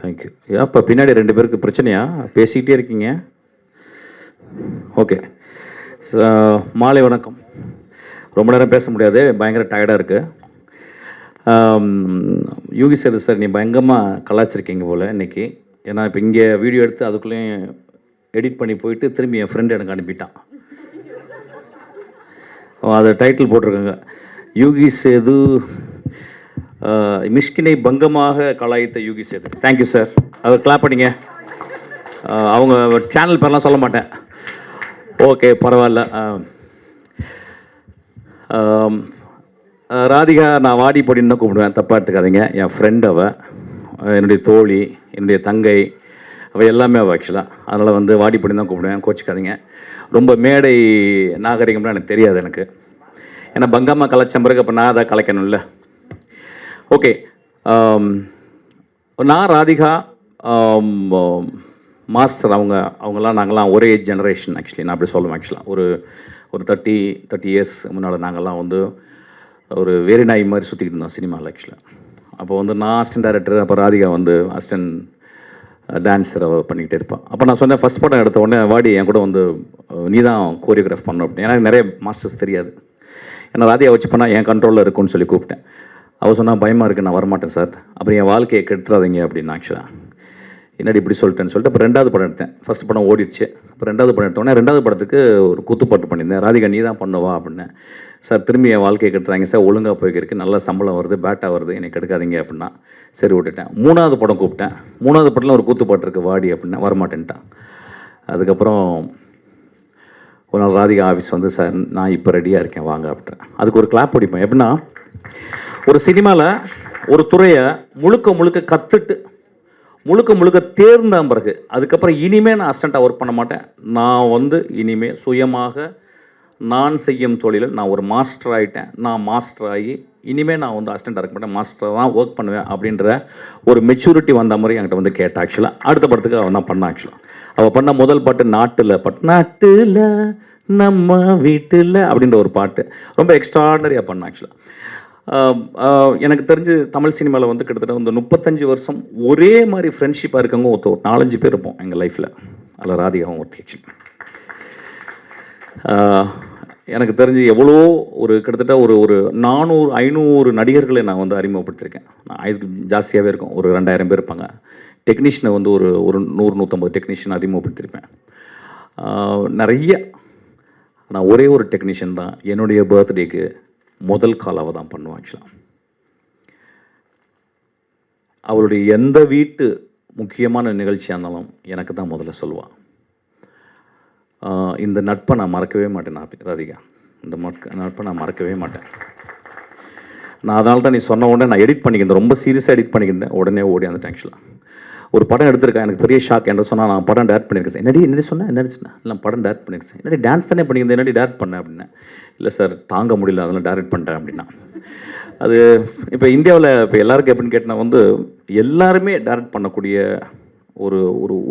Thank you. ஏப்பா பின்னாடி 2 பேருக்கு பிரச்சனையா? பேசிக்கிட்டே இருக்கீங்க. ஓகே. மாலை வணக்கம். ரொம்ப நேரம் பேச முடியாது, பயங்கர டயர்டாக இருக்குது. யோகி சேது சார், நீ பயங்கரமாக கலாச்சிருக்கீங்க போல் இன்றைக்கி. ஏன்னா இப்போ இங்கே வீடியோ எடுத்து அதுக்குள்ளேயும் எடிட் பண்ணி போயிட்டு திரும்பி என் ஃப்ரெண்டு எனக்கு அனுப்பிட்டான். அதை டைட்டில் போட்டிருக்காங்க, யோகி சேது மிஷ்கினை பங்கமாக கலாய்த்த யோகி சேது. Thank you sir. அவர் கிளாப் பண்ணிங்க. அவங்க சேனல் பேர்லாம் சொல்ல மாட்டேன். ஓகே, பரவாயில்ல. ராதிகா நான் வாடி பொடின்னு தான் கூப்பிடுவேன், தப்பாக எடுத்துக்காதீங்க. என் ஃப்ரெண்ட் அவள், என்னுடைய தோழி, என்னுடைய தங்கை, அவள் எல்லாமே அவள் ஆக்சுவலாக. அதனால் வந்து வாடி பொடின்னு தான் கூப்பிடுவேன், கோச்சிக்காதீங்க. ரொம்ப மேடை நாகரிகம்லாம் எனக்கு தெரியாது எனக்கு. ஏன்னா பங்கம்மா கலைச்ச பிறகு அப்போ நான் அதை கலைக்கணும்ல. ஓகே. நான் ராதிகா மாஸ்டர் அவங்கெல்லாம் நாங்கள்லாம் ஒரே ஜெனரேஷன் ஆக்சுவலி. நான் அப்படி சொல்லுவேன் ஆக்சுவலாக. ஒரு 30 இயர்ஸ் முன்னால் நாங்கள்லாம் வந்து ஒரு வேறு நாய் மாதிரி சுற்றிக்கிட்டு இருந்தோம் சினிமாவில் ஆக்சுவலாக. அப்போ வந்து நான் அசிஸ்டன்ட் டைரக்டர், அப்போ ராதிகா வந்து அசிஸ்டன்ட் டான்ஸர் பண்ணிக்கிட்டே இருப்பான். அப்போ நான் சொன்னேன், ஃபஸ்ட் படம் எடுத்த உடனே வாடி என் கூட வந்து நீ தான் கோரியோகிராஃப் பண்ணணும் அப்படின்னு. எனக்கு நிறைய மாஸ்டர்ஸ் தெரியாது. ஏன்னா ராதிகா வச்சு பண்ணால் என் கண்ட்ரோலில் இருக்குன்னு சொல்லி கூப்பிட்டேன். அவள் சொன்னால் பயமாக இருக்குது, நான் வரமாட்டேன் சார், அப்புறம் என் வாழ்க்கையை கெடுத்துறாதீங்க அப்படின்னு. ஆக்சுவலாக என்னடி இப்படி சொல்லிட்டேன்னு சொல்லிட்டு அப்புறம் 2வது படம் எடுத்தேன். ஃபஸ்ட் படம் ஓடிடுச்சு. இப்போ 2வது படம் எடுத்தோடனே 2வது படத்துக்கு ஒரு குத்துப்பாட்டு பண்ணியிருந்தேன். ராதிகா நீ தான் பண்ணுவா அப்படின்னேன். சார் திரும்பி என் வாழ்க்கையை கெடுத்துறாங்க சார், ஒழுங்காக போய்க்கிருக்கு, நல்ல சம்பளம் வருது, பேட்டாக வருது, என்னை கெடுக்காதீங்க அப்படின்னா சரி விட்டுட்டேன். 3வது படம் கூப்பிட்டேன். 3வது படத்தில் ஒரு கூத்துப்பாட்டு இருக்குது வாடி அப்படின்னா வரமாட்டேன்ட்டான். அதுக்கப்புறம் ஒரு நாள் ராதிகா ஆஃபீஸ் வந்து, சார் நான் இப்போ ரெடியாக இருக்கேன் வாங்க அப்படின்றேன். அதுக்கு ஒரு கிளாப் அடிப்பேன். எப்படின்னா, ஒரு சினிமாவில் ஒரு துறையை முழுக்க கற்றுட்டு முழுக்க தேர்ந்த பிறகு அதுக்கப்புறம் இனிமேல் நான் அசிஸ்டண்ட்டாக ஒர்க் பண்ண மாட்டேன். நான் வந்து இனிமேல் சுயமாக நான் செய்யும் தொழிலில் நான் ஒரு மாஸ்டர் ஆகிட்டேன். நான் மாஸ்டர் ஆகி இனிமேல் நான் வந்து அசிஸ்டண்ட்டாக இருக்க மாட்டேன், மாஸ்டராக தான் ஒர்க் பண்ணுவேன் அப்படின்ற ஒரு மெச்சூரிட்டி வந்த மாதிரி என்கிட்ட வந்து கேட்டேன். ஆக்சுவலாக அடுத்த படத்துக்கு அவன் நான் பண்ணேன். ஆக்சுவலாக அவள் பண்ண முதல் பாட்டு நாட்டில் நம்ம வீட்டில் அப்படின்ற ஒரு பாட்டு ரொம்ப எக்ஸ்ட்ராடனரியாக பண்ணேன். ஆக்சுவலாக எனக்கு தெரிஞ்சு தமிழ் சினிமாவில் வந்து கிட்டத்தட்ட வந்து 35 வருஷம் ஒரே மாதிரி ஃப்ரெண்ட்ஷிப்பாக இருக்கவங்க ஒரு 4-5 பேர் இருப்போம் எங்கள் லைஃப்பில். அதில் ராதிகாவும் ஒருத்தி. ஆக்சுவலி எனக்கு தெரிஞ்சு எவ்வளோ ஒரு கிட்டத்தட்ட ஒரு 400-500 நடிகர்களை நான் வந்து அறிமுகப்படுத்தியிருக்கேன். நான் இதுக்கு ஜாஸ்தியாகவே இருக்கும், ஒரு 2000 பேர் இருப்பாங்க. டெக்னீஷியனை வந்து ஒரு 100-150 டெக்னீஷியன் அறிமுகப்படுத்தியிருப்பேன். நிறைய. நான் ஒரே ஒரு டெக்னீஷியன் தான் என்னுடைய பர்த்டேக்கு முதல் காலாவை தான் பண்ணுவேன். ஆக்சுவலாக அவளுடைய எந்த வீட்டு முக்கியமான நிகழ்ச்சியாக இருந்தாலும் எனக்கு தான் முதல்ல சொல்லுவாள். இந்த நட்பை நான் மறக்கவே மாட்டேன். ராதிகா, இந்த நட்பை நான் மறக்கவே மாட்டேன். நான் அதனால தான் நீ சொன்ன உடனே நான் எடிட் பண்ணிக்கிறேன், ரொம்ப சீரியஸாக எடிட் பண்ணிக்கிறேன். உடனே ஓடி வந்துட்டேன். ஆக்சுவலாக ஒரு படம் எடுத்திருக்கேன், எனக்கு பெரிய ஷாக். என்ன சொன்னால் நான் படம் டேரக்ட் பண்ணியிருக்கேன். என்னடி சொன்னேன், இல்லை படம் டேரக்ட் பண்ணியிருக்கேன். என்னடி டான்ஸ் தானே பண்ணியிருந்தேன், என்னடி டேரக்ட் பண்ணேன் அப்படின்னா, இல்லை சார் தாங்க முடியல அதெல்லாம் டேரக்ட் பண்ணுறேன் அப்படின்னா. அது இப்போ இந்தியாவில் இப்போ எல்லாருக்கும் எப்படின்னு கேட்டால் வந்து எல்லாருமே டேரக்ட் பண்ணக்கூடிய ஒரு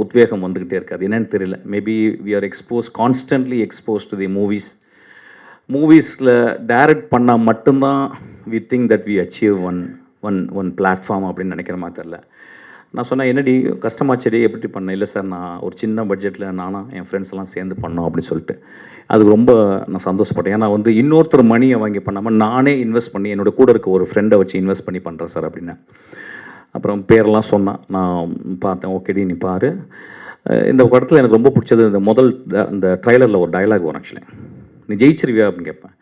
உத்வேகம் வந்துக்கிட்டே இருக்குது. அது என்னன்னு தெரியல. Maybe we are constantly expose to the மூவிஸில் டேரக்ட் பண்ணால் மட்டும்தான் we think that we achieve one platform அப்படின்னு நினைக்கிற மாதிரி தெரில. நான் சொன்னேன், என்னடி கஷ்டமாச்சடி எப்படி பண்ணேன். இல்லை சார் நான் ஒரு சின்ன பட்ஜெட்டில் நானும் என் ஃப்ரெண்ட்ஸ் எல்லாம் சேர்ந்து பண்ணோம் அப்படின்னு சொல்லிட்டு அதுக்கு ரொம்ப நான் சந்தோஷப்பட்டேன். ஏன்னா வந்து இன்னொருத்தர் மணியை வாங்கி பண்ணாமல் நானே இன்வெஸ்ட் பண்ணி என்னோட கூட இருக்க ஒரு ஃப்ரெண்டை வச்சு இன்வெஸ்ட் பண்ணி பண்ணுறேன் சார் அப்படின்னு. அப்புறம் பேரெல்லாம் சொன்னான், நான் பார்த்தேன். ஓகேடி நீ பாரு. இந்த படத்தில் எனக்கு ரொம்ப பிடிச்சது இந்த ட்ரைலரில் ஒரு டயலாக் வரும். ஆக்சுவலி நீ ஜெயிச்சிருவியா அப்படின்னு கேட்பேன்.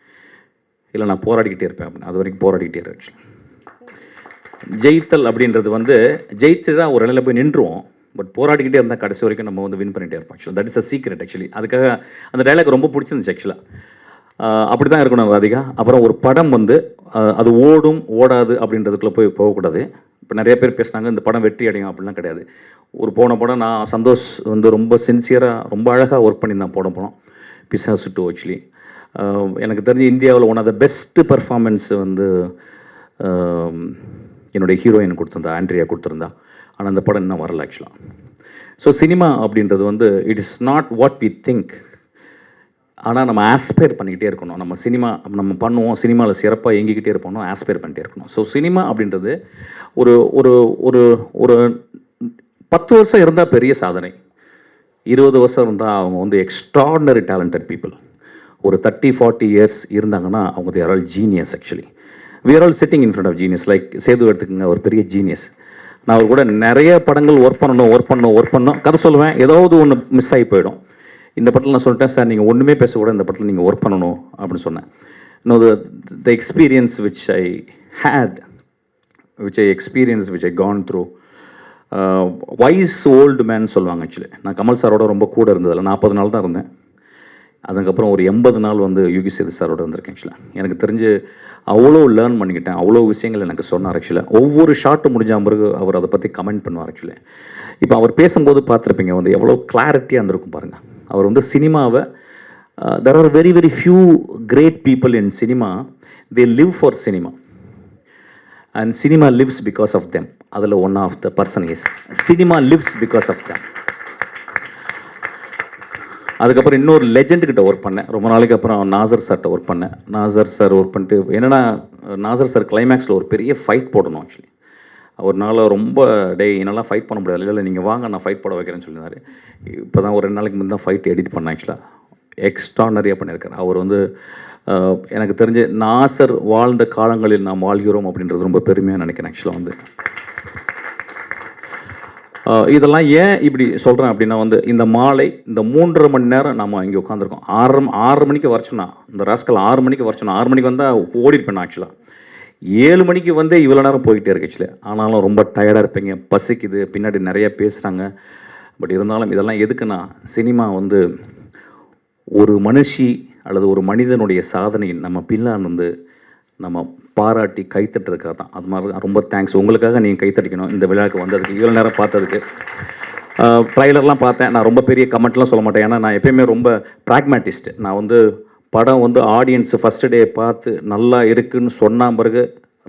இல்லை நான் போராடிக்கிட்டே இருப்பேன் அப்படின்னு. அது வரைக்கும் போராடிக்கிட்டே இருக்கேன். ஆக்சுவலி ஜெயித்தல் அப்படின்றது வந்து ஜெயிச்சுதான் ஒரு நிலையில் போய் நின்றுவோம். பட் போராடிக்கிட்டே இருந்தால் கடைசி வரைக்கும் நம்ம வந்து வின் பண்ணிகிட்டே இருப்போம். ஆக்சுவலாக that is a secret. Actually அதுக்காக அந்த டைலாக் ரொம்ப பிடிச்சிருந்துச்சு. ஆக்சுவலாக அப்படி தான் இருக்கணும் ராதிகா. அப்புறம் ஒரு படம் வந்து அது ஓடும் ஓடாது அப்படின்றதுக்குள்ளே போகக்கூடாது. இப்போ நிறைய பேர் பேசுனாங்க இந்த படம் வெற்றி அடையும் அப்படிலாம் கிடையாது. போன படம் நான் சந்தோஷ் வந்து ரொம்ப சின்சியராக ரொம்ப அழகாக ஒர்க் பண்ணி தான் போனோம் பிசாசு 2. ஆக்சுவலி எனக்கு தெரிஞ்சு இந்தியாவில் one of the best performance வந்து என்னுடைய ஹீரோயின் கொடுத்துருந்தா, ஆண்ட்ரியா கொடுத்துருந்தா. ஆனால் அந்த படம் இன்னும் வரல. ஆக்சுவலாக ஸோ சினிமா அப்படின்றது வந்து it is not what we think. ஆனால் நம்ம ஆஸ்பயர் பண்ணிக்கிட்டே இருக்கணும். நம்ம பண்ணுவோம், சினிமாவில் சிறப்பாக இயங்கிக்கிட்டே இருப்போம், ஆஸ்பயர் பண்ணிகிட்டே இருக்கணும். ஸோ சினிமா அப்படின்றது ஒரு ஒரு ஒரு ஒரு 10 வருஷம் இருந்தால் பெரிய சாதனை, 20 வருஷம் இருந்தால் அவங்க வந்து எக்ஸ்ட்ராடினரி டேலண்டட் பீப்புள். ஒரு 30-40 இயர்ஸ் இருந்தாங்கன்னா அவங்க there all genius. Actually we are all sitting in front of genius. Like Sethu எடுத்துக்கங்க, ஒரு பெரிய ஜீனியஸ். நான் அவர் கூட நிறைய படங்கள் ஒர்க் பண்ணணும் கதை சொல்லுவேன், ஏதாவது ஒன்று மிஸ் ஆகி போயிடும். இந்த படத்தில் நான் சொல்லிட்டேன், சார் நீங்கள் ஒன்றுமே பேசக்கூடாது, இந்த படத்தில் நீங்கள் ஒர்க் பண்ணணும் அப்படின்னு சொன்னேன். இன்னும் the experience which I hate, which I gone through. Wise old man சொல்லுவாங்க. ஆக்சுவலி நான் கமல் சாரோட ரொம்ப கூட இருந்ததில்ல, 40 நாள் தான் இருந்தேன். அதுக்கப்புறம் ஒரு 80 நாள் வந்து யுகி சேது சாரோட இருந்திருக்கேன். ஆக்சுவலாக எனக்கு தெரிஞ்சு அவ்வளோ லேர்ன் பண்ணிக்கிட்டேன், அவ்வளோ விஷயங்கள் எனக்கு சொன்னார். ஆக்சுவலாக ஒவ்வொரு ஷாட்டு முடிஞ்ச பிறகு அவர் அதை பற்றி கமெண்ட் பண்ணுவார். ஆக்சுவலி இப்போ அவர் பேசும்போது பார்த்துருப்பீங்க வந்து எவ்வளோ கிளாரிட்டியாக இருந்திருக்கும் பாருங்கள். அவர் வந்து சினிமாவை there are very very few great people in cinema, they live for cinema and cinema lives because of them. அதில் one of the person is cinema lives because of them. அதுக்கப்புறம் இன்னொரு லெஜெண்டுக்கிட்ட ஒர்க் பண்ணேன் ரொம்ப நாளைக்கு அப்புறம். நாசர் சார்கிட்ட ஒர்க் பண்ணேன். Nassar sir work பண்ணிட்டு என்னென்னா, நாசர் சார் கிளைமேக்ஸில் ஒரு பெரிய ஃபைட் போடணும். ஆக்சுவலி ஒரு நாள் ரொம்ப என்னால் ஃபைட் பண்ண முடியாது, இல்லை நீங்கள் வாங்க நான் ஃபைட் போட வைக்கிறேன்னு சொல்லியிருந்தார். இப்போ தான் ஒரு 2 நாளைக்கு முந்தான் ஃபைட் எடிட் பண்ணேன். ஆக்சுவலாக எக்ஸ்ட்ரானரியாக பண்ணியிருக்காரு அவர் வந்து. எனக்கு தெரிஞ்சு நாசர் வாழ்ந்த காலங்களில் நாம் வாழ்கிறோம் அப்படின்றது ரொம்ப பெருமையாக நினைக்கிறேன். ஆக்சுவலாக வந்து இதெல்லாம் ஏன் இப்படி சொல்கிறேன் அப்படின்னா வந்து இந்த மாலை இந்த 3.5 மணி நேரம் நம்ம இங்கே உட்காந்துருக்கோம். 6 மணிக்கு வரச்சோன்னா, இந்த ராஸ்கல் 6 மணிக்கு வரச்சோன்னா, 6 மணிக்கு வந்தால் ஓடிருப்பேன். ஆக்சுவலாக 7 மணிக்கு வந்து இவ்வளோ நேரம் போய்கிட்டே இருக்கு. ஆக்சுவலி ஆனாலும் ரொம்ப டயர்டாக இருப்பீங்க, பசிக்குது, பின்னாடி நிறைய பேசுகிறாங்க. பட் இருந்தாலும் இதெல்லாம் எதுக்குன்னா, சினிமா வந்து ஒரு மனுஷி அல்லது ஒரு மனிதனுடைய சாதனை நம்ம பின்னால் வந்து நம்ம பாராட்டி கைத்தட்டுறதுக்காக தான். அது மாதிரி தான். ரொம்ப தேங்க்ஸ், உங்களுக்காக நீங்கள் கைத்தட்டிக்கணும் இந்த விழாவுக்கு வந்ததுக்கு, இவ்வளோ நேரம் பார்த்ததுக்கு. ட்ரைலர்லாம் பார்த்தேன். நான் ரொம்ப பெரிய கமெண்ட்லாம் சொல்ல மாட்டேன், ஏன்னா நான் எப்பயுமே ரொம்ப ப்ராக்மேட்டிஸ்ட். நான் வந்து படம் வந்து ஆடியன்ஸ் ஃபஸ்ட்டு டே பார்த்து நல்லா இருக்குதுன்னு சொன்ன பிறகு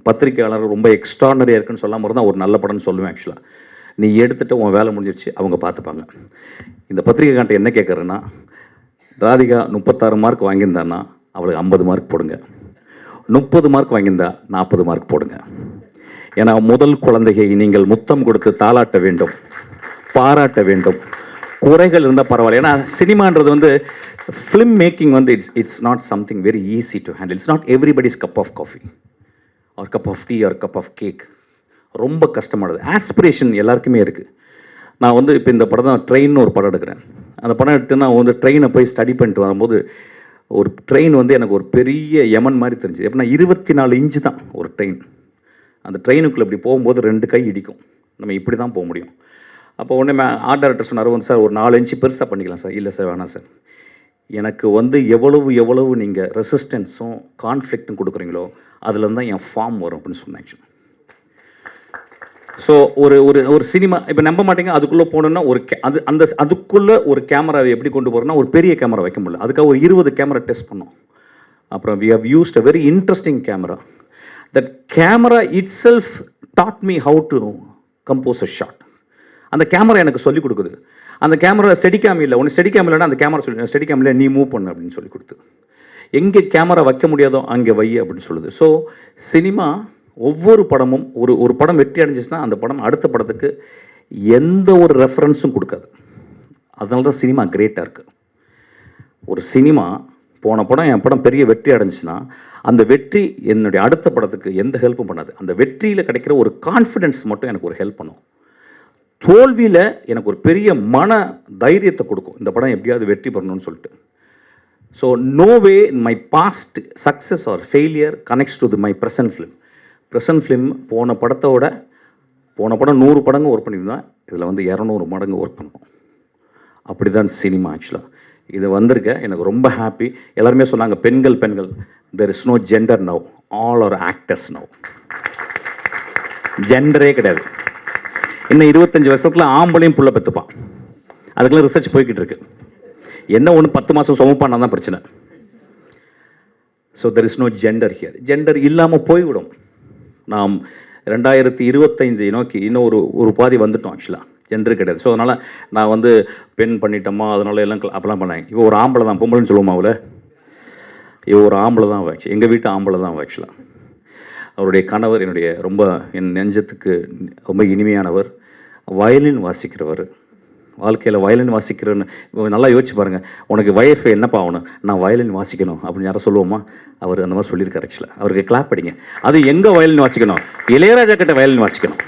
பத்திரிக்கையாளர் ரொம்ப எக்ஸ்ட்ரானரியாக இருக்குன்னு சொல்லாமல் இருந்தால் ஒரு நல்ல படம்னு சொல்லுவேன். ஆக்சுவலாக நீ எடுத்துகிட்டு உன் வேலை முடிஞ்சிருச்சு, அவங்க பார்த்துப்பாங்க. இந்த பத்திரிக்கைக்காண்ட்ட என்ன கேட்குறேன்னா, ராதிகா 36 மார்க் வாங்கியிருந்தான்னா அவளுக்கு 50 மார்க் போடுங்க, 30 மார்க் வாங்கியிருந்தா 40 மார்க் போடுங்க. ஏன்னா முதல் குழந்தையை நீங்கள் முத்தம் கொடுத்து தாளாட்ட வேண்டும், பாராட்ட வேண்டும். குறைகள் இருந்தால் பரவாயில்ல. ஏன்னா சினிமான்றது வந்து ஃபிலிம் மேக்கிங் வந்து it's not something very easy to handle. It's not everybody's cup of coffee or cup of tea or cup of cake. ரொம்ப கஷ்டமானது. ஆஸ்பிரேஷன் எல்லாருக்குமே இருக்குது. நான் வந்து இப்போ இந்த படம் தான் ட்ரெயின்னு ஒரு படம் எடுக்கிறேன். அந்த படம் எடுத்து நான் வந்து ட்ரெயினை போய் ஸ்டடி பண்ணிட்டு வரும்போது ஒரு ட்ரெயின் வந்து எனக்கு ஒரு பெரிய யமன் மாதிரி தெரிஞ்சுது. எப்படின்னா 24 இன்ச்சு தான் ஒரு ட்ரெயின். அந்த ட்ரெயினுக்குள்ளே இப்படி போகும்போது 2 கை இடிக்கும், நம்ம இப்படி தான் போக முடியும். அப்போ உடனே ஆர்ட் டைரக்டர் சொன்னார் வந்து, சார் ஒரு 4 இன்ச்சு பெருசாக பண்ணிக்கலாம் சார். இல்லை சார் வேணாம் சார், எனக்கு வந்து எவ்வளவு நீங்கள் ரெசிஸ்டன்ஸும் கான்ஃப்ளிக்ட்டும் கொடுக்குறீங்களோ அதுலேருந்து தான் என் ஃபார்ம் வரும் அப்படின்னு சொன்னேன். ஆக்சுவலி ஸோ ஒரு ஒரு ஒரு சினிமா இப்போ நம்ப மாட்டேங்க, அதுக்குள்ளே போனோன்னா ஒரு அதுக்குள்ளே ஒரு கேமராவை எப்படி கொண்டு போகிறோன்னா ஒரு பெரிய கேமரா வைக்க முடியல. அதுக்காக ஒரு 20 கேமரா டெஸ்ட் பண்ணோம். அப்புறம் we have used a very interesting camera. That camera itself taught me how to compose a shot. அந்த கேமரா எனக்கு சொல்லிக் கொடுக்குது. அந்த கேமரா ஸ்டெடிகாம் இல்லை, ஒன்று ஸ்டெடிகாம் இல்லைன்னா அந்த கேமரா சொல்லி ஸ்டெடிகாமில் நீ மூவ் பண்ணு அப்படின்னு சொல்லி கொடுத்து, எங்கே கேமரா வைக்க முடியாதோ அங்கே வை அப்படின்னு சொல்லுது. ஸோ சினிமா ஒவ்வொரு படமும் ஒரு படம் வெற்றி அடைஞ்சிச்சுன்னா அந்த படம் அடுத்த படத்துக்கு எந்த ஒரு ரெஃபரன்ஸும் கொடுக்காது. அதனால தான் சினிமா கிரேட்டாக இருக்குது. ஒரு சினிமா போன படம் என் படம் பெரிய வெற்றி அடைஞ்சிச்சுன்னா அந்த வெற்றி என்னுடைய அடுத்த படத்துக்கு எந்த ஹெல்ப்பும் பண்ணாது. அந்த வெற்றியில் கிடைக்கிற ஒரு கான்ஃபிடென்ஸ் மட்டும் எனக்கு ஒரு ஹெல்ப் பண்ணும். தோல்வியில் எனக்கு ஒரு பெரிய மன தைரியத்தை கொடுக்கும், இந்த படம் எப்படியாவது வெற்றி பெறணும்னு சொல்லிட்டு. So no way my past success or failure connects to my present film. Present film போன படம் 100 படங்கள் ஒர்க் பண்ணியிருந்தேன், இதில் வந்து 200 மடங்கு ஒர்க் பண்ணணும். அப்படி தான் சினிமா. ஆக்சுவலாக இது வந்திருக்க எனக்கு ரொம்ப ஹாப்பி. எல்லாருமே சொன்னாங்க பெண்கள் there is no gender now, all are actors now. ஜெண்டரே கிடையாது. இன்னும் 25 வருஷத்தில் ஆம்பளையும் புள்ள பெற்றுப்பான். அதுக்கெல்லாம் ரிசர்ச் போய்கிட்டு இருக்கு. என்ன ஒன்று 10 மாதம் சுமப்பானா தான் பிரச்சனை. So there is no gender here. Gender இல்லாமல் போய்விடும். நாம் 2025 நோக்கி இன்னும் ஒரு பாதி வந்துட்டோம். ஆக்சுவலாக ஜெண்டர் கிடையாது. ஸோ அதனால் நான் வந்து பெண் பண்ணிட்டோமா அதனால எல்லாம் அப்போலாம் பண்ணேன். இப்போ ஒரு ஆம்பளை தான், பொம்பளைன்னு சொல்லுவோமா அவளை, இவ ஒரு ஆம்பளை தான் ஆக்சுவலி. எங்கள் வீட்டு ஆம்பளை தான் ஆக்சுவலாக. அவருடைய கணவர் என் நெஞ்சத்துக்கு ரொம்ப இனிமையானவர். வயலின் வாசிக்கிறவர். வாழ்க்கையில் வயலின் வாசிக்கிறன்னு நல்லா யோசிச்சு பாருங்கள். உனக்கு ஒய்ஃப் என்னப்பா ஆகணும்? நான் வயலின் வாசிக்கணும் அப்படின்னு யாரும் சொல்லுவோமா? அவர் அந்த மாதிரி சொல்லியிருக்காரு. ஆக்சுவலாக அவருக்கு கிளாப் அடிங்க. அது எங்கே வயலின் வாசிக்கணும்? இளையராஜா கிட்ட வயலின் வாசிக்கணும்.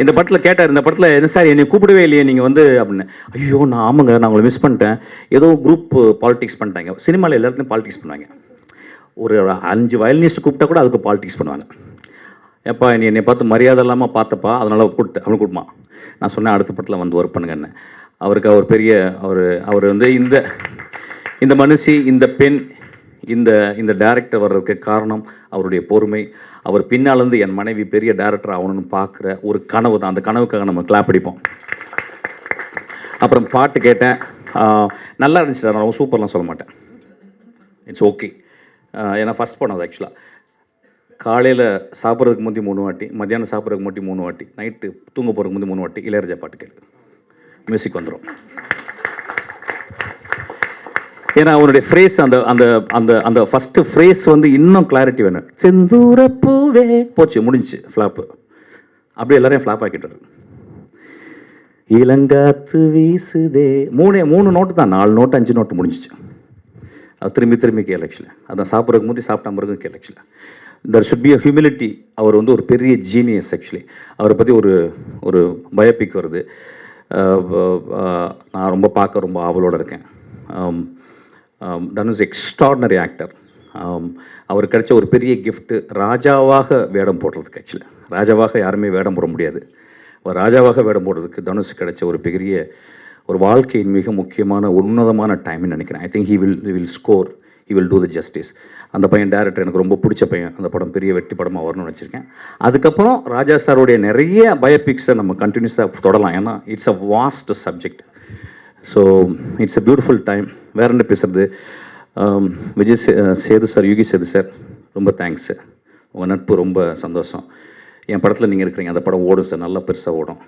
இந்த படத்தில் கேட்டார், இந்த படத்தில் என்ன சார் என்னை கூப்பிடவே இல்லையே நீங்கள் வந்து அப்படின்னு. ஐயோ நான் ஆமாங்க, நான் உங்களை மிஸ் பண்ணிட்டேன். ஏதோ குரூப் பாலிடிக்ஸ் பண்ணிட்டாங்க. சினிமாவில் எல்லாத்துலையும் பாலிடிக்ஸ் பண்ணுவாங்க. ஒரு 5 வயலினிஸ்ட் கூப்பிட்டா கூட அதுக்கு பாலிடிக்ஸ் பண்ணுவாங்க. எப்பா என்னை பார்த்து மரியாதை இல்லாமல் பார்த்தப்பா, அதனால் கூப்பிட்டு அவனு கூப்பிடுமா. நான் சொன்னேன் அடுத்த படத்தில் வந்து ஒர்க் பண்ணுங்கன்னு. அவருக்கு அவர் பெரிய அவர் வந்து இந்த மனுஷி, இந்த பெண், இந்த டைரக்டர் வர்றதுக்கு காரணம் அவருடைய பொறுமை. அவர் பின்னாலேருந்து என் மனைவி பெரிய டைரக்டர் ஆகணும்னு பார்க்குற ஒரு கனவு தான். அந்த கனவுக்காக நம்ம கிளாப் அடிப்போம். அப்புறம் பாட்டு கேட்டேன், நல்லா இருந்துச்சு. நான் ரொம்ப சூப்பர்லாம் சொல்ல மாட்டேன், இட்ஸ் ஓகே. ஏன்னா ஃபஸ்ட் படம் அது. ஆக்சுவலாக காலையில் சாப்பிட்றதுக்கு முந்தி 3 வாட்டி, மத்தியானம் சாப்பிட்றதுக்கு முந்தி 3 வாட்டி, நைட்டு தூங்க போகிறதுக்கு முந்தி 3 வாட்டி இளையராஜா பாட்டு கேளு, மியூசிக் வந்துடும். ஏன்னா அவனுடைய ஃப்ரேஸ், அந்த அந்த அந்த அந்த ஃபஸ்ட்டு ஃப்ரேஸ் வந்து இன்னும் கிளாரிட்டி வேணும். செந்தூரப்பூவே போச்சு, முடிஞ்சிச்சு, ஃப்ளாப்பு. அப்படியே எல்லாரையும் ஃப்ளாப் ஆக்கிட்டாரு. இளங்காத்து வீசுதே 3 நோட்டு தான், 4 நோட்டு 5 நோட்டு முடிஞ்சிச்சு. அது திரும்பி கேள். ஆக்சுவலி அதான் சாப்பிட்றதுக்கு முந்தி சாப்பிட்டா பிறகு கேள். Actually there should be a humility. அவர் வந்து ஒரு பெரிய ஜீனியஸ். ஆக்சுவலி அவரை பற்றி ஒரு பயோபிக் வருது. நான் ரொம்ப பார்க்க ரொம்ப ஆவலோடு இருக்கேன். Dhanush extraordinary actor. அவருக்கு கிடைச்ச ஒரு பெரிய கிஃப்ட்டு ராஜாவாக வேடம் போடுறதுக்கு. ஆக்சுவலி ராஜாவாக யாருமே வேடம் போட முடியாது. ராஜாவாக வேடம் போடுறதுக்கு தனுஷ் கிடைச்ச ஒரு பெரிய ஒரு வாழ்க்கையின் மிக முக்கியமான உன்னதமான டைம்னு நினைக்கிறேன். I think he will score, he will do the justice. அந்த பையன் டேரக்டர் எனக்கு ரொம்ப பிடிச்ச பையன். அந்த படம் பெரிய வெற்றி படமாக வரணும்னு வச்சுருக்கேன். அதுக்கப்புறம் ராஜா சாரோடைய நிறைய பயோபிக்ஸை நம்ம கண்டினியூஸாக தொடரலாம். ஏன்னா it's a vast subject. So it's a beautiful time. வேற என்ன பேசுகிறது? விஜய் சேது சார், யுகி சேது சார், ரொம்ப தேங்க்ஸு. உங்கள் நட்பு ரொம்ப சந்தோஷம். என் படத்தில் நீங்கள் இருக்கிறீங்க, அந்த படம் ஓடும் சார், நல்லா பெருசாக ஓடும்.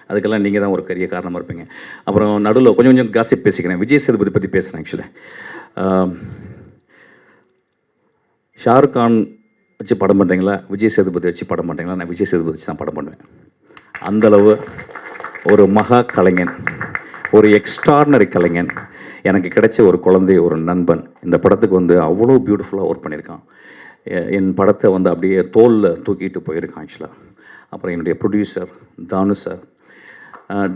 அதுக்கெல்லாம் நீங்கள் தான் ஒரு பெரிய காரணமாக இருப்பீங்க. அப்புறம் நடுவில் கொஞ்சம் காசிப் பேசிக்கிறேன். விஜய் சேதுபதி பற்றி பேசுகிறேன். ஆக்சுவலி ஷாருக் கான் வச்சு படம் பண்ணுறீங்களா, விஜய் சேதுபதி வச்சு படம் பண்ணுறீங்களா? நான் விஜய் சேதுபதி வச்சு தான் படம் பண்ணுவேன். அந்தளவு ஒரு மகா கலைஞன், ஒரு எக்ஸ்ட்ராடினரி கலைஞன். எனக்கு கிடைச்ச ஒரு குழந்தை, ஒரு நண்பன். இந்த படத்துக்கு வந்து அவ்வளோ பியூட்டிஃபுல்லாக ஒர்க் பண்ணியிருக்கான். என் படத்தை வந்து அப்படியே தோளில் தூக்கிட்டு போயிருக்கான். ஆக்சுவலாக அப்புறம் என்னுடைய ப்ரொடியூசர் தானு சார்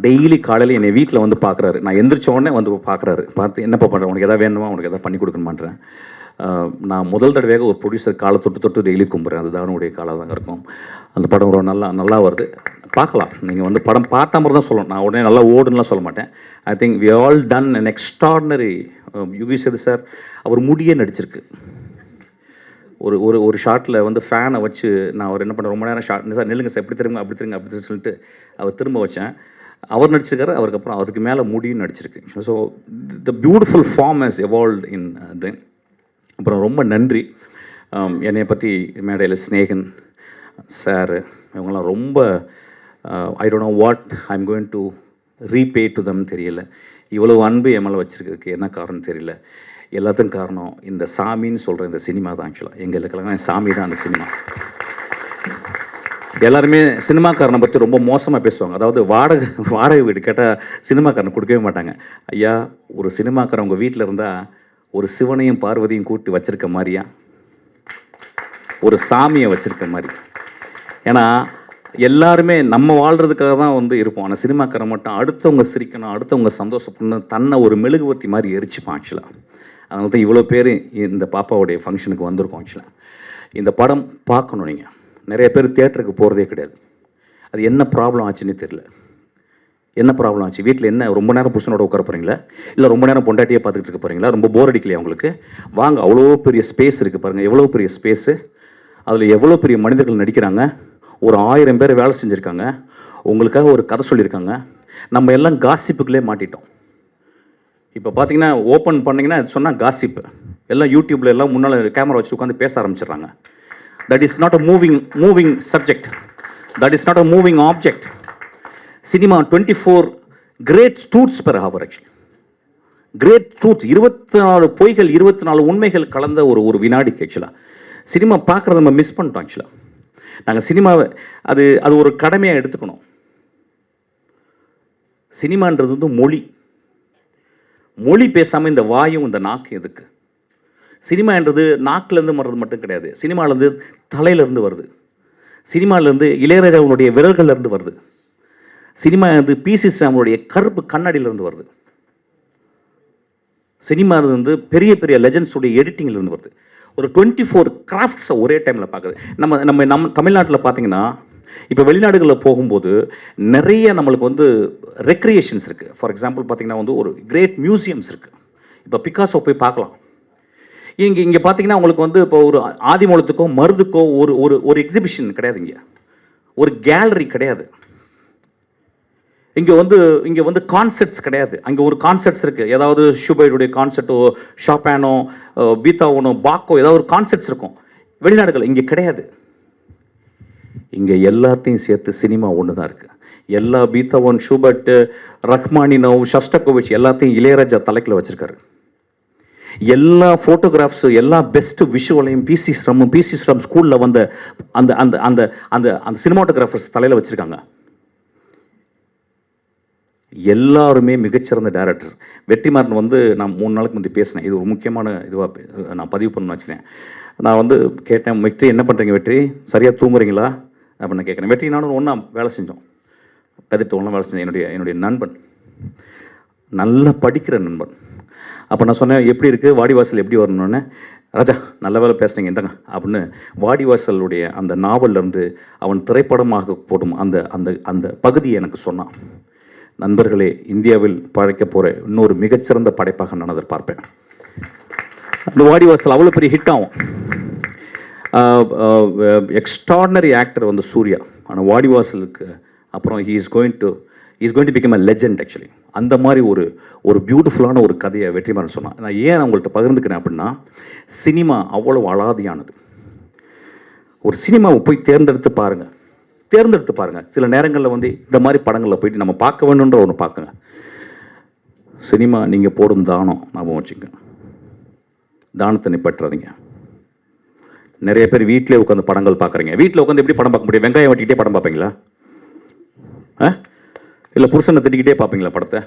டெய்லி காலையில் என்னை வீட்டில் வந்து பார்க்குறாரு. நான் எந்திரிச்ச உடனே வந்து பார்க்குறாரு. பார்த்து என்னப்பா பண்ணுறேன், உனக்கு எதாவது வேணுமா, உனக்கு எதாவது பண்ணி கொடுக்கணுமான்றேன். நான் முதல் தடவையாக ஒரு ப்ரொடியூசர் காலை தொட்டு டெய்லி கும்பிட்றேன். அது தானுடைய காலாக தாங்க இருக்கும். அந்த படம் ரொம்ப நல்லா வருது, பார்க்கலாம். நீங்கள் வந்து படம் பார்த்த மாதிரி தான் சொல்லணும். நான் உடனே நல்லா ஓடுன்னுலாம் சொல்ல மாட்டேன். I think we all done an extraordinary. Yogi Sethu sir அவர் முடியே நடிச்சிருக்கு. ஒரு ஷாட்டில் வந்து ஃபேனை வச்சு நான் அவர் என்ன பண்ண ரொம்ப நேரம் ஷாட் சார் நில்லுங்க சார், எப்படி திரும்ப அப்படி திரும்ப அப்படி சொல்லிட்டு அவர் திரும்ப வச்சேன். அவர் நடிச்சிருக்காரு. அவருக்கப்புறம் அவருக்கு மேலே முடியும் நடிச்சிருக்கு. So the beautiful form has evolved in then. அப்புறம் ரொம்ப நன்றி. என்னை பற்றி மேடையில் ஸ்னேகன் சார் இவங்கெல்லாம் ரொம்ப I don't know what I am going to repay to them தெரியல. இவ்வளோ அன்பு என் மேலே வச்சுருக்கிறதுக்கு என்ன காரணம் தெரியல. எல்லாத்துக்கும் காரணம் இந்த சாமின்னு சொல்கிற இந்த சினிமா தான். ஆக்சுவலாக எங்களுக்கெல்லாம் சாமி தான் அந்த சினிமா. எல்லாருமே சினிமாக்காரனை பற்றி ரொம்ப மோசமாக பேசுவாங்க. அதாவது வாடகை வீடு கேட்டால் சினிமாக்காரனை கொடுக்கவே மாட்டாங்க. ஐயா, ஒரு சினிமாக்காரன் உங்கள் வீட்டில் இருந்தால் ஒரு சிவனையும் பார்வதியும் கூட்டி வச்சுருக்க மாதிரியா, ஒரு சாமியை வச்சுருக்க மாதிரி. ஏன்னா எல்லாருமே நம்ம வாழ்கிறதுக்காக தான் வந்து இருப்போம். ஆனால் சினிமாக்காரன் மட்டும் அடுத்தவங்க சிரிக்கணும், அடுத்தவங்க சந்தோஷப்படணும், தன்னை ஒரு மெழுகுவர்த்தி மாதிரி எரிச்சுப்பான். ஆக்சுவலாக அதனால தான் இவ்வளோ பேர் இந்த பாப்பாவுடைய ஃபங்க்ஷனுக்கு வந்திருக்கோம். ஆக்சுவலாக இந்த படம் பார்க்கணும். நீங்கள் நிறைய பேர் தியேட்டருக்கு போகிறதே கிடையாது. அது என்ன ப்ராப்ளம் ஆச்சுன்னு தெரியல. என்ன ப்ராப்ளம் ஆச்சு? வீட்டில் என்ன ரொம்ப நேரம் புருஷனோட உட்கார போகிறீங்களா, இல்லை ரொம்ப நேரம் பொண்டாட்டியே பார்த்துக்கிட்டு இருக்க போகிறீங்களா? ரொம்ப போர் அடிக்கலையா உங்களுக்கு? வாங்க, அவ்வளோ பெரிய ஸ்பேஸ் இருக்குது பாருங்கள். எவ்வளோ பெரிய ஸ்பேஸு, அதில் எவ்வளோ பெரிய மனிதர்கள் நடிக்கிறாங்க. ஒரு 1000 பேர் வேலை செஞ்சுருக்காங்க. உங்களுக்காக ஒரு கதை சொல்லியிருக்காங்க. நம்ம எல்லாம் காசிப்புக்குள்ளே மாட்டிட்டோம். இப்போ பார்த்தீங்கன்னா ஓப்பன் பண்ணிங்கன்னா சொன்னால் காசிப்பு எல்லாம் யூடியூப்பில் எல்லாம் முன்னால் கேமரா வச்சு உட்காந்து பேச ஆரம்பிச்சிடுறாங்க. That is not a moving subject. That is not a moving object. Cinema 24 great truths per hour. Actually great truth, 24 பொய்கள் 24 உண்மைகள் கலந்த ஒரு வினாடிக்கு. ஆக்சுவலாக சினிமா பார்க்குறத நம்ம மிஸ் பண்ணிட்டோம். ஆக்சுவலாக நாங்கள் சினிமாவை அது ஒரு கடமையாக எடுத்துக்கணும். சினிமான்றது வந்து மொழி பேசாமல் இந்த வாயும் இந்த நாக்கு எதுக்கு? சினிமான்றது நாக்கிலேருந்து வர்றது மட்டும் கிடையாது. சினிமாலேருந்து தலையிலேருந்து வருது. சினிமாலேருந்து இளையராஜாவுடைய விரல்கள்லேருந்து வருது. சினிமா வந்து பிசி ஸ்ரீராமுடைய கருப்பு கண்ணாடியிலேருந்து வருது. சினிமா வந்து பெரிய பெரிய லெஜண்ட்ஸுடைய எடிட்டிங்லேருந்து வருது. ஒரு 24 கிராஃப்ட்ஸை ஒரே டைமில் பார்க்குது. நம்ம தமிழ்நாட்டில் பார்த்தீங்கன்னா இப்போ வெளிநாடுகளில் போகும்போது நிறைய நம்மளுக்கு வந்து ரெக்ரியேஷன்ஸ் இருக்குது. ஃபார் எக்ஸாம்பிள் பார்த்தீங்கன்னா வந்து ஒரு கிரேட் மியூசியம்ஸ் இருக்குது. இப்போ பிகாசோ போய் பார்க்கலாம். இங்கே பார்த்தீங்கன்னா உங்களுக்கு வந்து இப்போ ஒரு ஆதிமூலத்துக்கோ மருதுக்கோ ஒரு எக்ஸிபிஷன் கிடையாது. இங்கே ஒரு கேலரி கிடையாது. இங்கே வந்து கான்செர்ட்ஸ் கிடையாது. அங்கே ஒரு கான்செர்ட்ஸ் இருக்குது. ஏதாவது ஷூபைடுடைய கான்செர்ட்டோ, ஷாப்பானோ, பீத்தாவோனோ, பாக்கோ ஏதாவது ஒரு கான்செர்ட்ஸ் இருக்கும். வெளிநாடுகள் இங்கே கிடையாது. இங்கே எல்லாத்தையும் சேர்த்து சினிமா ஒன்று தான் இருக்குது. எல்லா பீத்தாவோன், ஷூபர்ட்டு, ரஹ்மானினோவ், ஷஸ்டகோவிச் எல்லாத்தையும் இளையராஜா தலைக்கில் வச்சுருக்காரு. எல்லா ஃபோட்டோகிராஃப்ஸு, எல்லா பெஸ்ட்டு விஷுவலையும் பிசி ஸ்ரம் ஸ்கூலில் வந்த அந்த அந்த அந்த அந்த அந்த சினிமாட்டோகிராஃபர்ஸ் தலையில் வச்சுருக்காங்க. எல்லாருமே மிகச்சிறந்த டேரக்டர்ஸ். வெற்றிமாறன் வந்து நான் 3 நாளுக்கு முந்தைய பேசினேன். இது ஒரு முக்கியமான இதுவாக நான் பதிவு பண்ணணும்னு வச்சுக்கிறேன். நான் வந்து கேட்டேன், வெற்றி என்ன பண்ணுறீங்க வெற்றி, சரியாக தூங்குறீங்களா அப்படின்னு கேட்குறேன். வெற்றி நானும் ஒன்றா வேலை செஞ்சோம், கதிர்த்து ஒன்றா வேலை செஞ்சேன். என்னுடைய நண்பன், நல்லா படிக்கிற நண்பன். அப்போ நான் சொன்னேன், எப்படி இருக்குது வாடிவாசல் எப்படி வரணுன்னு. ராஜா நல்ல வேலை பேசுனீங்க இந்தாங்க அப்படின்னு வாடிவாசலுடைய அந்த நாவல்லேருந்து அவன் திரைப்படமாக போடும் அந்த அந்த அந்த பகுதியை எனக்கு சொன்னான். நண்பர்களே, இந்தியாவில் பழைக்க போகிற இன்னொரு மிகச்சிறந்த படைப்பாக நான் எதிர்பார்ப்பேன். அந்த வாடிவாசல் அவ்வளோ பெரிய ஹிட் ஆகும். எக்ஸ்ட்ராடனரி ஆக்டர் வந்து சூர்யா. ஆனால் வாடிவாசலுக்கு அப்புறம் is going to become a legend actually. அந்த மாதிரி ஒரு பியூட்டிஃபுல்லான ஒரு கதையை வெற்றிமாறன் சொன்னான். நான் ஏன் உங்கள்கிட்ட பகிர்ந்துக்கிறேன் அப்படின்னா, சினிமா அவ்வளோ அலாதியானது. ஒரு சினிமாவை போய் தேர்ந்தெடுத்து பாருங்கள். சில நேரங்களில் வந்து இந்த மாதிரி படங்களில் போயிட்டு நம்ம பார்க்க வேணுன்ற ஒன்று பார்க்குங்க. சினிமா நீங்கள் போடும் தானம் ஞாபகம் வச்சுங்க. தானத்தை நிப்பற்றாதீங்க. நிறைய பேர் வீட்டிலே உட்காந்து படங்கள் பார்க்குறீங்க. வீட்டில் உட்காந்து எப்படி படம் பார்க்க முடியும்? வெங்காயம் வெட்டிக்கிட்டே படம் பார்ப்பீங்களா? இல்லை புருஷனை திட்டிக்கிட்டே பார்ப்பீங்களா படத்தை?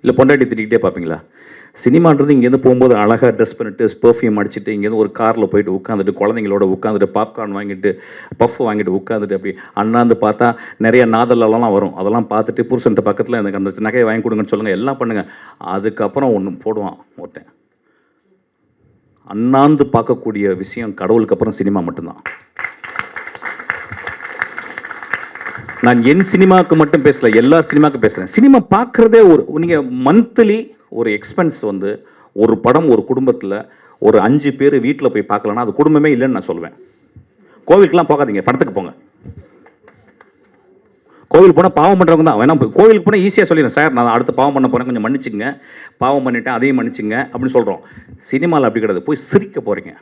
இல்லை பொண்டாட்டி திட்டிக்கிட்டே பார்ப்பீங்களா? சினிமான்றது இங்கேருந்து போகும்போது அழகாக ட்ரெஸ் பண்ணிட்டு பெர்ஃப்யூம் அடிச்சுட்டு இங்கேருந்து ஒரு காரில் போயிட்டு உட்காந்துட்டு குழந்தைங்களோட உட்காந்துட்டு பாப்கார்ன் வாங்கிட்டு பஃப் வாங்கிட்டு உட்காந்துட்டு அப்படி அண்ணாந்து பார்த்தா நிறைய நாதலெல்லாம் வரும். அதெல்லாம் பார்த்துட்டு புருஷன்ட்ட பக்கத்தில் எனக்கு அந்த நகையை வாங்கி கொடுங்கன்னு சொல்லுங்கள், எல்லாம் பண்ணுங்கள். அதுக்கப்புறம் ஒன்று போடுவான் ஒருத்தன். அண்ணாந்து பார்க்கக்கூடிய விஷயம் கடவுளுக்கு அப்புறம் சினிமா மட்டும்தான். நான் என் சினிமாவுக்கு மட்டும் பேசல, எல்லா சினிமாவுக்கும் பேசுகிறேன். சினிமா பார்க்குறதே நீங்கள் மந்த்லி ஒரு எக்ஸ்பென்ஸ் வந்து ஒரு படம் ஒரு குடும்பத்தில் ஒரு 5 பேர் வீட்டில் போய் பார்க்கலன்னா அது குடும்பமே இல்லைன்னு நான் சொல்லுவேன். கோவிலுக்குலாம் போகாதீங்க, படத்துக்கு போங்க. கோவிலுக்கு போனால் பாவம் பண்ணுறவங்க தான் வேணா. கோவிலுக்கு போனால் ஈஸியாக சொல்லிடுறேன், சார் நான் அடுத்த பாவம் பண்ண போகிறேன், கொஞ்சம் மன்னிச்சுங்க, பாவம் பண்ணிட்டேன் அதையும் மன்னிச்சுங்க அப்படின்னு சொல்கிறோம். சினிமாவில் அப்படி கிடையாது. போய் சிரிக்க போகிறீங்க,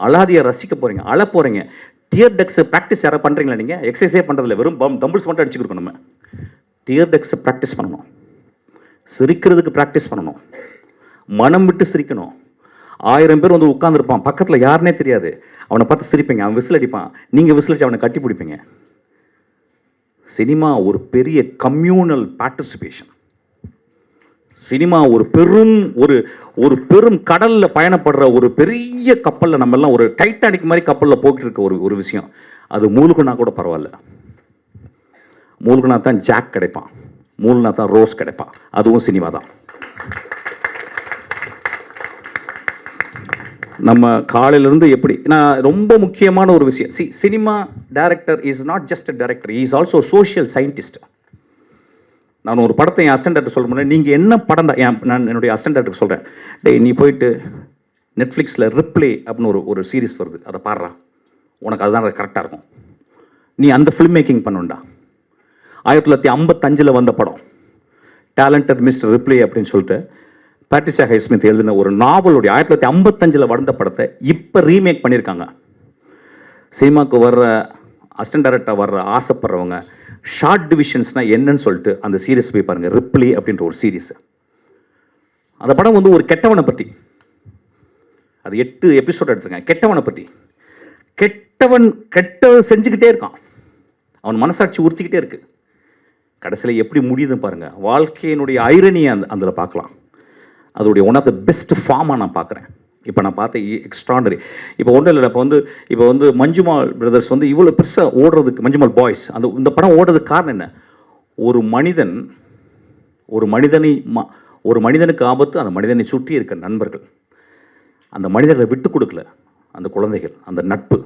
அலாதியை ரசிக்க போகிறீங்க, அழ போகிறீங்க. டியர் டெக்ஸ் ப்ராக்டிஸ் யாராவது பண்ணுறீங்களா? நீங்கள் எக்ஸசைஸே பண்ணுறதில்ல, வெறும் தம்பிள்ஸ் மட்டும் அடிச்சுக்கிறோம். நம்ம டியர் டெக்ஸை ப்ராக்டிஸ் பண்ணணும், சிரிக்கிறதுக்கு ப்ராக்டிஸ் பண்ணணும், மனம் விட்டு சிரிக்கணும். 1000 பேர் வந்து உட்காந்துருப்பான், பக்கத்தில் யாருன்னே தெரியாது, அவனை பார்த்து சிரிப்பீங்க, அவன் விசில் அடிப்பான், நீங்கள் விசில் அடிச்சு அவனை கட்டி பிடிப்பீங்க. சினிமா ஒரு பெரிய கம்யூனல் பார்ட்டிசிபேஷன். சினிமா ஒரு பெரும் கடலில் பயணப்படுற ஒரு பெரிய கப்பலில், நம்ம எல்லாம் ஒரு டைட்டானிக் மாதிரி கப்பலில் போயிட்டு இருக்க ஒரு விஷயம். அது மூழ்குனா கூட பரவாயில்ல. மூழ்குனா தான் ஜாக் கிடைப்பான், மூழ்குனா தான் ரோஸ் கிடைப்பான். அதுவும் சினிமா தான். நம்ம காலையிலேருந்து எப்படி, நான் ரொம்ப முக்கியமான ஒரு விஷயம், cinema director is not just a director, is also social scientist. நான் ஒரு படத்தை என் அசிஸ்டன்ட் டைரக்டர் சொல்ல முடியாது, நீங்கள் என்ன படம் தான், நான் என்னுடைய அசிஸ்டன்ட் டைரக்டருக்கு சொல்கிறேன், டேய் நீ போயிட்டு நெட்ஃப்ளிக்ஸில் ரிப்ளே அப்படின்னு ஒரு சீரிஸ் வருது, அதை பாடுறா, உனக்கு அதுதான் கரெக்டாக இருக்கும், நீ அந்த ஃபிலிம் மேக்கிங் பண்ணுண்டா. 1955 வந்த படம் டேலண்டட் மிஸ்டர் ரிப்ளே அப்படின்னு சொல்லிட்டு பேட்ரிசியா ஹைஸ்மித் எழுதின ஒரு நாவலுடைய 1955 வந்த படத்தை இப்போ ரீமேக் பண்ணியிருக்காங்க. சினிமாவுக்கு வர்ற அசிஸ்டன்ட் டைரக்டர் வர்ற ஆசைப்படுறவங்க ஷார்ட் டிவிஷன்ஸ்னால் என்னன்னு சொல்லிட்டு அந்த சீரீஸ் போய் பாருங்கள், ரிப்ளே அப்படின்ற ஒரு சீரீஸ். அந்த படம் வந்து ஒரு கெட்டவனை பற்றி, அது 8 எபிசோட் எடுத்துருக்கேன். கெட்டவனை பற்றி, கெட்டது செஞ்சுக்கிட்டே இருக்கான், அவன் மனசாட்சி உறுத்திக்கிட்டே இருக்கு. கடைசியில் எப்படி முடியுதுன்னு பாருங்கள். வாழ்க்கையினுடைய ஐரணியை அதில் பார்க்கலாம். அதோடைய ஒன் ஆஃப் த பெஸ்ட் ஃபார்மாக நான் பார்க்குறேன். இப்போ நான் பார்த்த எக்ஸ்ட்ராடனரி. இப்போ ஒன்றும் இல்லை, இப்போ வந்து மஞ்சுமால் பிரதர்ஸ் வந்து இவ்வளோ பெருசாக ஓடுறதுக்கு, மஞ்சுமால் பாய்ஸ் இந்த படம் ஓடுறதுக்கு காரணம் என்ன? ஒரு மனிதனுக்கு ஆபத்து, அந்த மனிதனை சுற்றி இருக்க நண்பர்கள், அந்த மனிதர்களை விட்டு கொடுக்கல அந்த குழந்தைகள், அந்த நட்பு.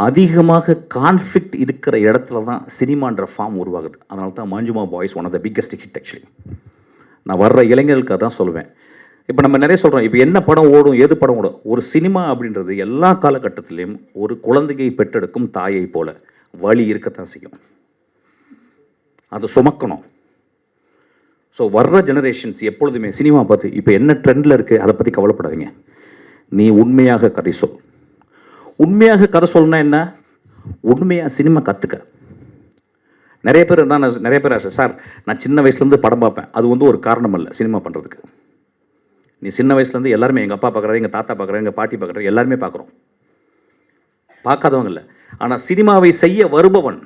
அதிகமாக கான்ஃப்ளிக்ட் இருக்கிற இடத்துல தான் சினிமான்ற ஃபார்ம் உருவாகுது. அதனால தான் Manjummel boys one of the biggest hit. Actually நான் வர்ற இளைஞர்களுக்கு தான் சொல்லுவேன். இப்போ நம்ம நிறைய சொல்கிறோம், இப்போ என்ன படம் ஓடும், எது படம் ஓடும். ஒரு சினிமா அப்படின்றது எல்லா காலகட்டத்திலையும் ஒரு குழந்தையை பெற்றெடுக்கும் தாயை போல வலி இருக்கத்தான் செய்யும். அதை சுமக்கணும். ஸோ வர்ற ஜெனரேஷன்ஸ் எப்பொழுதுமே சினிமா பார்த்து இப்போ என்ன ட்ரெண்டில் இருக்குது அதை பற்றி கவலைப்படாதீங்க. நீ உண்மையாக கதை சொல். உண்மையாக கதை சொல்லணும்னா என்ன? உண்மையாக சினிமா கற்றுக்க. நிறைய பேர் சார் நான் சின்ன வயசுலேருந்து படம் பார்ப்பேன். அது வந்து ஒரு காரணம் இல்லை சினிமா பண்ணுறதுக்கு. நீ சின்ன வயசுலேருந்து எல்லாருமே, எங்கள் அப்பா பார்க்குறாரு, எங்கள் தாத்தா பார்க்குறாரு, எங்கள் பாட்டி பார்க்குறாரு, எல்லாருமே பார்க்குறோம். பார்க்காதவங்க இல்லை. ஆனால் சினிமாவை செய்ய வருபவன்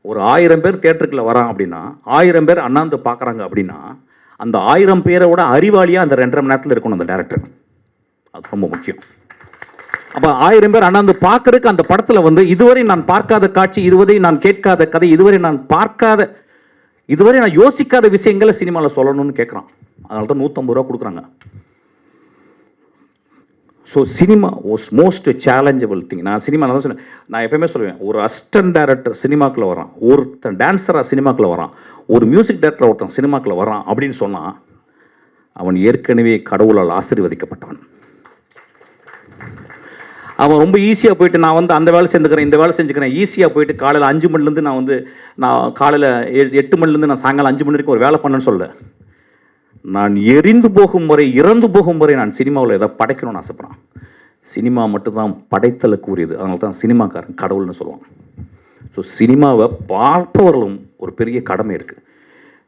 ஒரு 1000 பேர் தியேட்டருக்குள்ள வரான் அப்படின்னா, 1000 பேர் அண்ணாந்து பார்க்குறாங்க அப்படின்னா, அந்த 1000 பேரோட அறிவாளியாக அந்த 2.5 மணி நேரத்தில் இருக்கணும் அந்த டேரக்டர். அது ரொம்ப முக்கியம். அப்போ 1000 பேர் அண்ணாந்து பார்க்கறதுக்கு அந்த படத்தில் வந்து இதுவரை நான் பார்க்காத காட்சி, இதுவரை நான் கேட்காத கதை, இதுவரை நான் யோசிக்காத விஷயங்களை சினிமாவில் சொல்லணும்னு கேட்குறான். அதனால தான் 150 ரூபா கொடுக்குறாங்க. So cinema was most challengeable thing. நான் சினிமாவில் தான் சொன்னேன். நான் எப்பயுமே சொல்லுவேன், ஒரு அசிஸ்டன்ட் டைரக்டர் சினிமாக்குள்ளே வரான், ஒருத்தன் டான்ஸராக சினிமாக்குள்ளே வரான், ஒரு மியூசிக் டைரக்டர் ஒருத்தன் சினிமாக்குள்ளே வரான் அப்படின்னு சொன்னால் அவன் ஏற்கனவே கடவுளால் ஆசீர்வதிக்கப்பட்டவன். அவன் ரொம்ப ஈஸியாக போயிட்டு நான் வந்து அந்த வேலை செஞ்சுக்கிறேன், இந்த வேலை செஞ்சுக்கிறேன், ஈஸியாக போயிட்டு காலையில் 5 மணிலேருந்து நான் காலையில் 8 மணிலேருந்து நான் சாயங்காலம் 5 மணி வரைக்கும் ஒரு வேலை பண்ணேன்னு சொல்ல. நான் எரிந்து போகும் வரை, இறந்து போகும் வரை நான் சினிமாவில் எதாவது படைக்கணும்னு ஆசைப்படுறேன். சினிமா மட்டும்தான் படைத்தலுக்கு உரியது. அதனால தான் சினிமாக்காரன் கடவுள்னு சொல்லுவாங்க. ஸோ சினிமாவை பார்ப்பவர்களும் ஒரு பெரிய கடமை இருக்குது.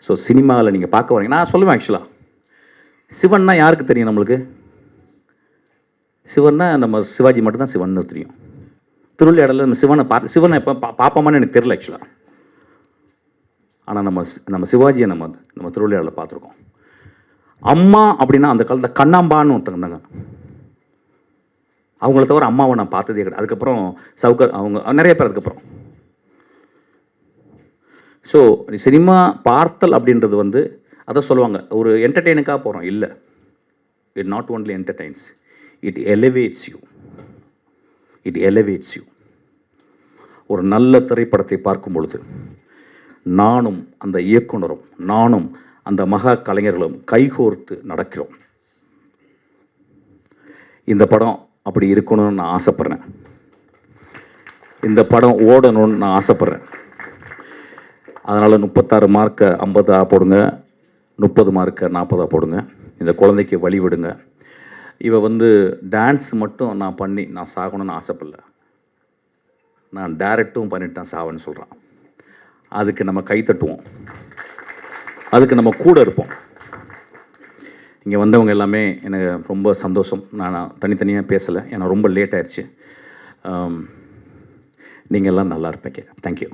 ஸோ சினிமாவில் நீங்கள் பார்க்க வரீங்க. நான் சொல்லுவேன் ஆக்சுவலாக, சிவன்னா யாருக்கு தெரியும்? நம்மளுக்கு சிவன்னா நம்ம சிவாஜி மட்டும்தான் சிவன்னு தெரியும். திருவிளையாடல நம்ம சிவனை எப்போ பார்ப்போமான்னு எனக்கு தெரியல ஆக்சுவலாக. ஆனால் நம்ம சிவாஜியை நம்ம திருவிளையாடல பார்த்துருக்கோம். அம்மா அப்படின்னா அந்த காலத்தில் கண்ணாம்பான்னு ஒருத்தங்க இருந்தாங்க. அவங்கள தவிர அம்மாவை நான் பார்த்ததே கிடையாது. அதுக்கப்புறம் சவுக்கர், அவங்க நிறைய பேர் அதுக்கப்புறம். ஸோ சினிமா பார்த்தல் அப்படின்றது வந்து அதை சொல்லுவாங்க, ஒரு என்டர்டெயினுக்காக போகிறோம் இல்லை. It not only entertains, it elevates you. ஒரு நல்ல திரைப்படத்தை பார்க்கும் பொழுது நானும் அந்த இயக்குனரும், நானும் அந்த மகா கலைஞர்களும் கைகோர்த்து நடக்கிறோம். இந்த படம் அப்படி இருக்கணும்னு நான் ஆசைப்பட்றேன். இந்த படம் ஓடணும்னு நான் ஆசைப்பட்றேன். அதனால் 36 மார்க்கை 50 போடுங்க, 30 மார்க்கை 40 போடுங்க. இந்த குழந்தைக்கு வழி விடுங்க. இவ வந்து டான்ஸ் மட்டும் நான் சாகணும்னு ஆசைப்படல. நான் டைரக்டும் பண்ணிட்டு தான் சாவேன்னு சொல்கிறான். அதுக்கு நம்ம கை தட்டுவோம், அதுக்கு நம்ம கூட இருப்போம். இங்கே வந்தவங்க எல்லாமே எனக்கு ரொம்ப சந்தோஷம். நான் தனித்தனியாக பேசலை, ஏன்னா ரொம்ப லேட் ஆயிடுச்சு. நீங்கள் எல்லாம் நல்லா இருப்பீங்க. தேங்க்யூ.